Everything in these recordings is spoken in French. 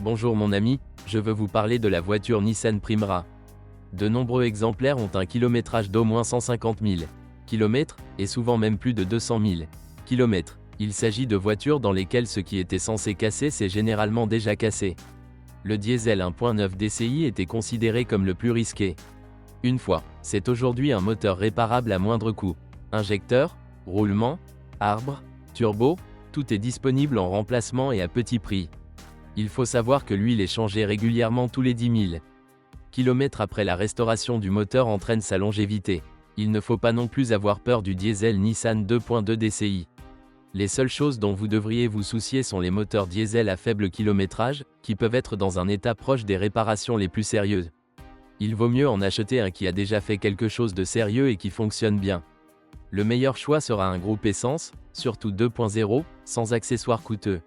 Bonjour mon ami, je veux vous parler de la voiture Nissan Primera. De nombreux exemplaires ont un kilométrage d'au moins 150 000 km, et souvent même plus de 200 000 km. Il s'agit de voitures dans lesquelles ce qui était censé casser s'est généralement déjà cassé. Le diesel 1.9 DCI était considéré comme le plus risqué. Une fois, c'est aujourd'hui un moteur réparable à moindre coût. Injecteur, roulement, arbre, turbo, tout est disponible en remplacement et à petit prix. Il faut savoir que l'huile est changée régulièrement tous les 10 000 km après la restauration du moteur entraîne sa longévité. Il ne faut pas non plus avoir peur du diesel Nissan 2.2 DCI. Les seules choses dont vous devriez vous soucier sont les moteurs diesel à faible kilométrage, qui peuvent être dans un état proche des réparations les plus sérieuses. Il vaut mieux en acheter un qui a déjà fait quelque chose de sérieux et qui fonctionne bien. Le meilleur choix sera un groupe essence, surtout 2.0, sans accessoires coûteux.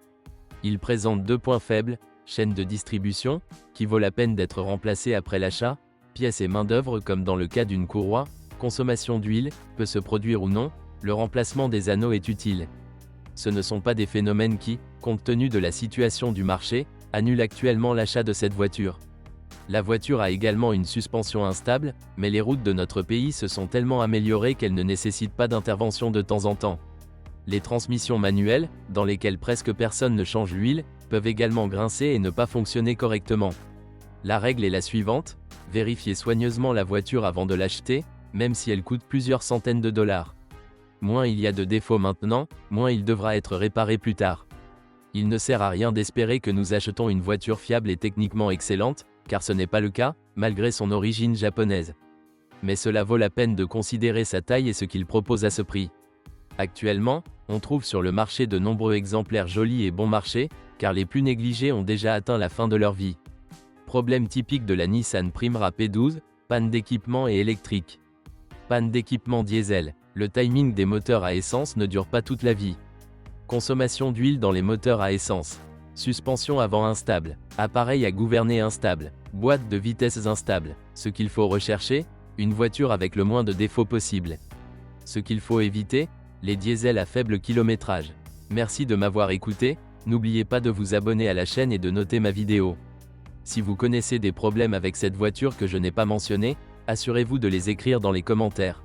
Il présente deux points faibles, chaîne de distribution, qui vaut la peine d'être remplacée après l'achat, pièces et main-d'œuvre comme dans le cas d'une courroie, consommation d'huile, peut se produire ou non, le remplacement des anneaux est utile. Ce ne sont pas des phénomènes qui, compte tenu de la situation du marché, annulent actuellement l'achat de cette voiture. La voiture a également une suspension instable, mais les routes de notre pays se sont tellement améliorées qu'elles ne nécessitent pas d'intervention de temps en temps. Les transmissions manuelles, dans lesquelles presque personne ne change l'huile, peuvent également grincer et ne pas fonctionner correctement. La règle est la suivante, vérifiez soigneusement la voiture avant de l'acheter, même si elle coûte plusieurs centaines de dollars. Moins il y a de défauts maintenant, moins il devra être réparé plus tard. Il ne sert à rien d'espérer que nous achetons une voiture fiable et techniquement excellente, car ce n'est pas le cas, malgré son origine japonaise. Mais cela vaut la peine de considérer sa taille et ce qu'il propose à ce prix. Actuellement, on trouve sur le marché de nombreux exemplaires jolis et bon marché, car les plus négligés ont déjà atteint la fin de leur vie. Problème typique de la Nissan Primera P12, panne d'équipement et électrique. Panne d'équipement diesel, le timing des moteurs à essence ne dure pas toute la vie. Consommation d'huile dans les moteurs à essence. Suspension avant instable, appareil à gouverner instable, boîte de vitesses instable. Ce qu'il faut rechercher, une voiture avec le moins de défauts possible. Ce qu'il faut éviter, les diesels à faible kilométrage. Merci de m'avoir écouté, n'oubliez pas de vous abonner à la chaîne et de noter ma vidéo. Si vous connaissez des problèmes avec cette voiture que je n'ai pas mentionné, assurez-vous de les écrire dans les commentaires.